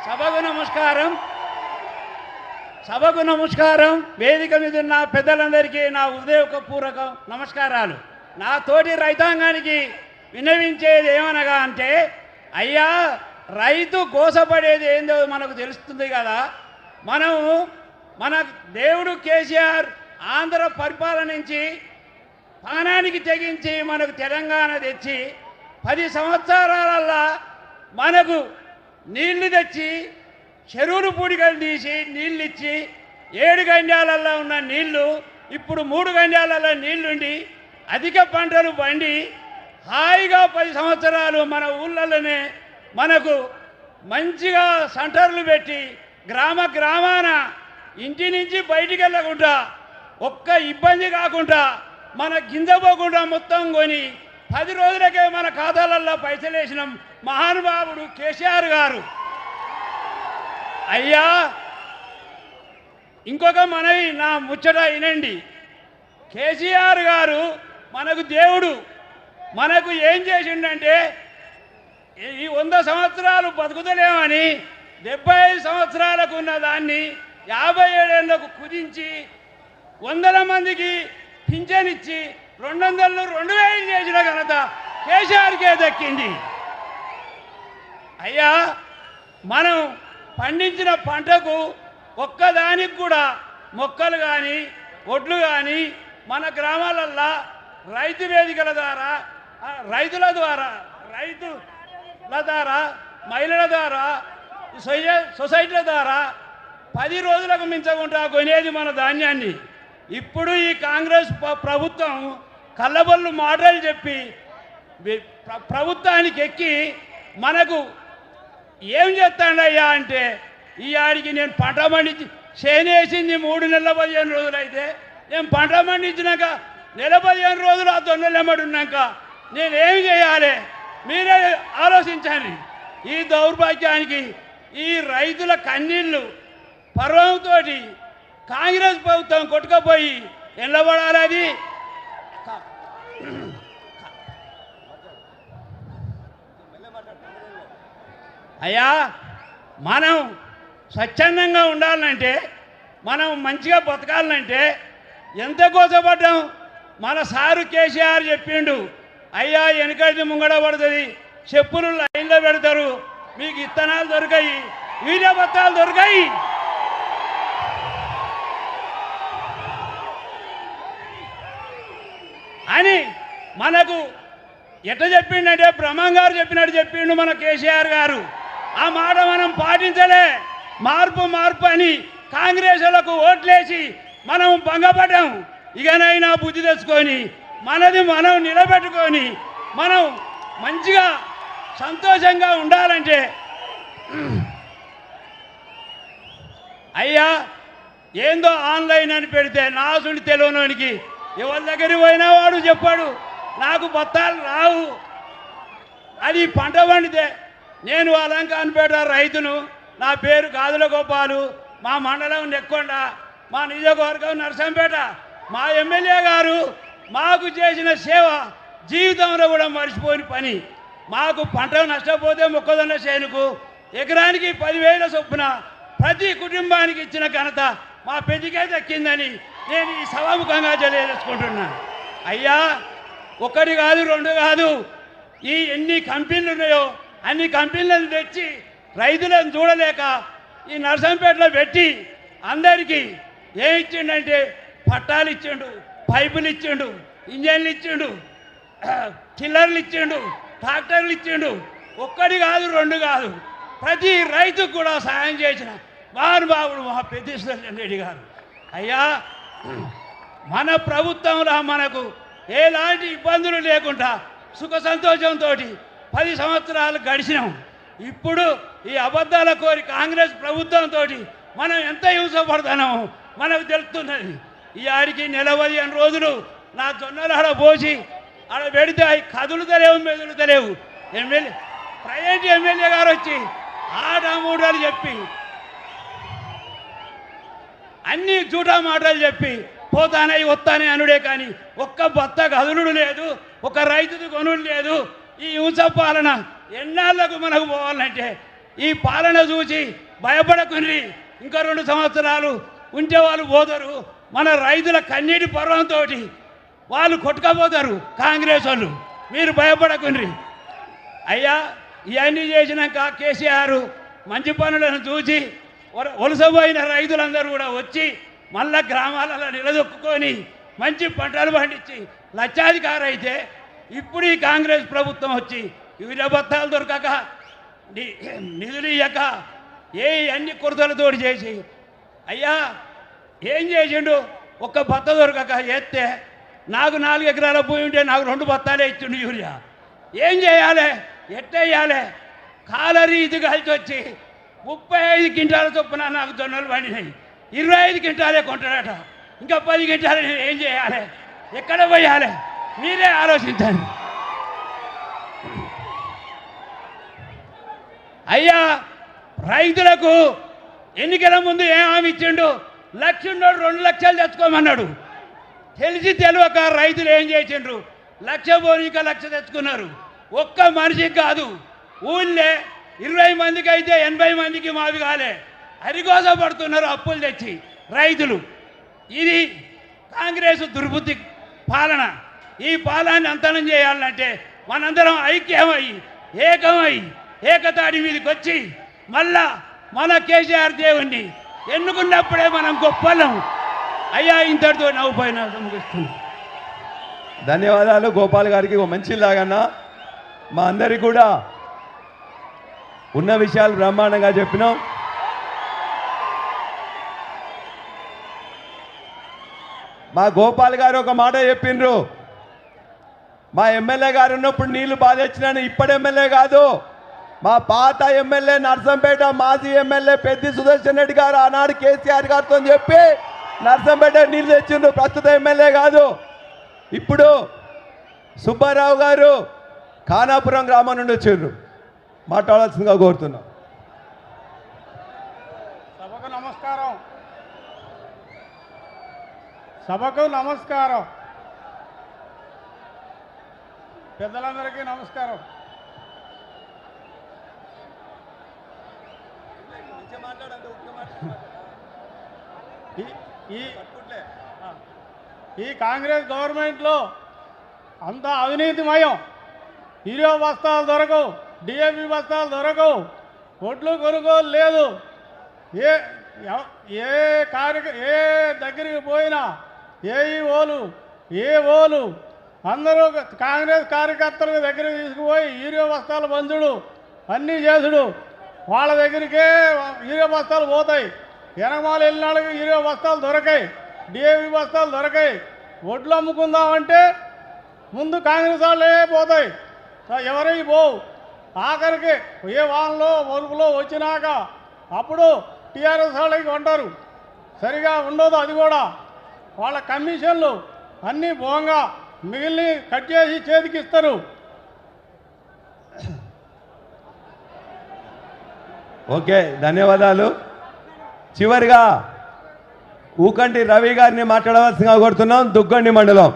సభకు నమస్కారం. సభకు నమస్కారం. వేదిక మీద ఉన్న పెద్దలందరికీ నా హృదయపూర్వక నమస్కారాలు. నా తోటి రైతాంగానికి విన్నవించేది ఏమనగా అంటే, అయ్యా రైతు కోసపడేది ఏందో మనకు తెలుస్తుంది కదా. మన దేవుడు కేసీఆర్ ఆంధ్ర పరిపాలన నుంచి ప్రాణానికి తెగించి మనకు తెలంగాణ తెచ్చి 10 సంవత్సరాలల్లా మనకు నీళ్లు తెచ్చి చెరువులు పూడికలు తీసి నీళ్ళు ఇచ్చి 7 గండాలల్లో ఉన్న నీళ్లు ఇప్పుడు 3 గండాలలో నీళ్లుండి అధిక పంటలు పండి హాయిగా 10 సంవత్సరాలు మన ఊళ్ళలోనే మనకు మంచిగా సెంటర్లు పెట్టి గ్రామాన ఇంటి నుంచి బయటికి వెళ్ళకుండా ఒక్క ఇబ్బంది కాకుండా మన గింజ పోకుండా మొత్తం కొని 10 రోజులకే మన ఖాతాలలో పైసలు వేసిన మహానుభావుడు కేసీఆర్ గారు. అయ్యా ఇంకొక మనవి, నా ముచ్చట వినండి. కేసీఆర్ గారు మనకు దేవుడు. మనకు ఏం చేసిండంటే, ఈ 100 సంవత్సరాలు బతుకుతలేమని 75 సంవత్సరాలకు ఉన్న దాన్ని 57 ఏళ్లకు కుదించి 100 మందికి పింఛన్ ఇచ్చి 200ను 2000 చేసిన ఘనత కేసీఆర్కే దక్కింది. అయ్యా మనం పండించిన పంటకు ఒక్కదానికి కూడా మొక్కలు కానీ ఒడ్లు కానీ మన గ్రామాలల్లో రైతు వేదికల ద్వారా రైతుల ద్వారా మహిళల ద్వారా సొసైటీల ద్వారా 10 రోజులకు మించకుండా కొనేది మన ధాన్యాన్ని. ఇప్పుడు ఈ కాంగ్రెస్ ప్రభుత్వం కళ్ళబొల్లు మాటలు చెప్పి ప్రభుత్వానికి ఎక్కి మనకు ఏం చేస్తాడయ్యా అంటే, ఈ ఆడికి నేను పంట పండించి చేనేసింది 3 నెలల 15 రోజులు అయితే, నేను పంట పండించినాక నెల 15 రోజులు ఆ దొన్నెలమ్మడి ఉన్నాక నేనేమి చేయాలి? మీరే ఆలోచించండి. ఈ దౌర్భాగ్యానికి ఈ రైతుల కన్నీళ్ళు పర్వంతో కాంగ్రెస్ ప్రభుత్వం కొట్టుకపోయి ఎల్లబడాలని అయ్యా మనం స్వచ్ఛందంగా ఉండాలంటే, మనం మంచిగా బతకాలంటే ఎంత కోసపడ్డాం. మన సారు కేసీఆర్ చెప్పిండు, అయ్యా వెనకటి ముంగడ పడుతుంది, చెప్పులు లైన్లో పెడతారు, మీకు ఇత్తనాలు దొరికాయి, వీర్య బత్తాలు దొరికాయి అని మనకు ఎట్లా చెప్పిండంటే, బ్రహ్మంగారు చెప్పినట్టు చెప్పిండు మన కేసీఆర్ గారు. ఆ మాట మనం పాటించలే. మార్పు అని కాంగ్రెస్లకు ఓట్లేసి మనం భంగపడ్డాం. ఇకనైనా బుద్ధి తెచ్చుకొని మనది మనం నిలబెట్టుకొని మనం మంచిగా సంతోషంగా ఉండాలంటే, అయ్యా ఏందో ఆన్లైన్ అని పెడితే నాసుని తెలియనోనికి ఎవరి దగ్గరికి పోయినా వాడు చెప్పాడు, నాకు బత్తాలు రావు. అది పంట పండితే, నేను అలంకాన్పేట రైతును, నా పేరు గాదుల గోపాలు, మా మండలం నెక్కొండ, మా నియోజకవర్గం నరసంపేట. మా ఎమ్మెల్యే గారు మాకు చేసిన సేవ జీవితంలో కూడా మర్చిపోని పని. మాకు పంట నష్టపోతే మొక్కజొన్న చేనుకు ఎకరానికి 10,000 చొప్పున ప్రతి కుటుంబానికి ఇచ్చిన ఘనత మా పెద్దకే దక్కిందని నేను ఈ సభాముఖంగా తెలియజేసుకుంటున్నాను. అయ్యా 1 కాదు 2 కాదు, ఈ ఎన్ని కంపెనీలు ఉన్నాయో అన్ని కంపెనీలను తెచ్చి రైతులను చూడలేక ఈ నర్సంపేటలో పెట్టి అందరికీ ఏమి ఇచ్చిండంటే, పట్టాలు ఇచ్చిండు, పైపులు ఇచ్చిండు, ఇంజన్లు ఇచ్చిండు, టిల్లర్లు ఇచ్చిండు, ట్రాక్టర్లు ఇచ్చిండు. 1 కాదు 2 కాదు, ప్రతి రైతుకు కూడా సాయం చేసిన మహానుభావుడు మా పెద్దేశ్వర రెడ్డి గారు. అయ్యా మన ప్రభుత్వంలో మనకు ఎలాంటి ఇబ్బందులు లేకుండా సుఖ సంతోషంతో 10 సంవత్సరాలు గడిచినాం. ఇప్పుడు ఈ అబద్ధాల కోరి కాంగ్రెస్ ప్రభుత్వంతో మనం ఎంత హింసపడుతున్నామో మనకు తెలుస్తున్నది. ఈ ఆడికి నెల 15 రోజులు నా జొన్నలు ఆడ పోసి ఆడ పెడితే అవి కదులుతలేవు, మెదులుతలేవు. ప్రైవేట్ ఎమ్మెల్యే గారు వచ్చి ఆటమూటలు చెప్పి అన్ని జూటా మాటలు చెప్పి పోతానే వస్తానే అనుడే కానీ ఒక్క బత్త కదులుడు లేదు, ఒక రైతుది కొనుడు లేదు. ఈ హింస పాలన ఎన్నాళ్లకు మనకు పోవాలంటే ఈ పాలన చూసి భయపడకుని ఇంకా 2 సంవత్సరాలు ఉంటే వాళ్ళు పోతారు. మన రైతుల కన్నీటి పర్వంతో వాళ్ళు కొట్టుకపోతారు కాంగ్రెస్ వాళ్ళు. మీరు భయపడకుని. అయ్యా ఇవన్నీ చేసినాక కేసీఆర్ మంచి పనులను చూసి వలసపోయిన రైతులందరూ కూడా వచ్చి మళ్ళా గ్రామాలలో నిలదొక్కుని మంచి పంటలు పండించి లక్షాధికారి అయితే ఇప్పుడు ఈ కాంగ్రెస్ ప్రభుత్వం వచ్చి యూరియా బత్తాలు దొరకక నిధులు ఇయ్యక అన్ని కొరతలతోటి చేసి అయ్యా ఏం చేసిండు? ఒక్క బత్త దొరకక ఎత్తే నాకు 4 ఎకరాల భూమి ఉంటే నాకు 2 బత్తాలే ఇచ్చిండు యూరియా. ఏం చేయాలి? ఎట్టేయాలి? కాలరీతి కలిసి వచ్చి 35 క్వింటాల చొప్పున నాకు జొన్నలు పండినాయి. 25 క్వింటాలే కొంటాడట. ఇంకా 10 క్వింటాలు నేను ఏం చేయాలి? ఎక్కడ పోయాలి? మీరే ఆలోచించండి. అయ్యా రైతులకు ఎన్నికల ముందు ఏం హామీ ఇచ్చిండు? 1,00,000 ఉన్నోడు 2 లక్షలు తెచ్చుకోమన్నాడు. తెలిసి తెలియక రైతులు ఏం చేసిండ్రు? 1,00,000 పోనీ ఇంకా 1,00,000 తెచ్చుకున్నారు. ఒక్క మనిషికి కాదు, ఊళ్ళే 20 మందికి అయితే 80 మందికి మావి కాలే. అరిగోస పడుతున్నారు అప్పులు తెచ్చి రైతులు. ఇది కాంగ్రెస్ దుర్బుద్ధి పాలన. ఈ పాలనని అంతనం చేయాలంటే మనందరం ఐక్యమై ఏకమై ఏకతాడి మీదకి వచ్చి మళ్ళా మన కేసీఆర్ దేవుణ్ణి ఎన్నుకున్నప్పుడే మనం గొప్పలం. అయ్యా ఇంతటితో నవ్వుపోయిన ముగిస్తుంది. ధన్యవాదాలు గోపాల్ గారికి. ఓ మంచి లాగన్నా మా అందరికి కూడా ఉన్న విషయాలు బ్రహ్మాండంగా చెప్పినాం. మా గోపాల్ గారు ఒక మాట చెప్పిండ్రు, మా ఎమ్మెల్యే గారు ఉన్నప్పుడు నీళ్లు బాధ తెచ్చినాను. ఇప్పుడు ఎమ్మెల్యే కాదు, మా పాత ఎమ్మెల్యే నర్సంపేట మాజీ ఎమ్మెల్యే పెద్ది సుదర్శన్ రెడ్డి గారు ఆనాడు కేసీఆర్ గారితో చెప్పి నర్సంపేట నీళ్లు తెచ్చిండ్రు. ప్రస్తుత ఎమ్మెల్యే కాదు. ఇప్పుడు సుబ్బారావు గారు ఖానాపురం గ్రామం నుండి వచ్చిండ్రు, మాట్లాడాల్సిందిగా కోరుతున్నాం. సభకు నమస్కారం. సభకు నమస్కారం. పెద్దలందరికీ నమస్కారం. ఈ కాంగ్రెస్ గవర్నమెంట్లో అంత అవినీతిమయం. యూరియా బస్తాలు దొరకవు, డిఏపి బస్తాలు దొరకవు, ఒడ్లు కొనుగోలు లేదు. ఏ దగ్గరికి పోయినా ఓలు అందరూ కాంగ్రెస్ కార్యకర్తల దగ్గరికి తీసుకుపోయి యూరియా బస్తాలు పంచుడు అన్నీ చేసుడు. వాళ్ళ దగ్గరికే యూరియా బస్తాలు పోతాయి. ఎనమాలు వెళ్ళిన వాళ్ళకి యూరియా బస్తాలు దొరకాయి, డిఏపి బస్తాలు దొరకాయి. ఒడ్లు అమ్ముకుందామంటే ముందు కాంగ్రెస్ వాళ్ళే పోతాయి, ఎవరై పోవు. ఆఖరికి ఏ వానలో వరుపులో వచ్చినాక అప్పుడు టీఆర్ఎస్ వాళ్ళకి కొంటారు. సరిగా ఉండదు. అది కూడా వాళ్ళ కమిషన్లు అన్నీ భోంగా మిగిలిన కట్ చేసి చేతికి ఇస్తారు. ఓకే, ధన్యవాదాలు. చివరిగా ఊకంటి రవి గారిని మాట్లాడవలసిందిగా కోరుతున్నాం, దుగ్గండి మండలం.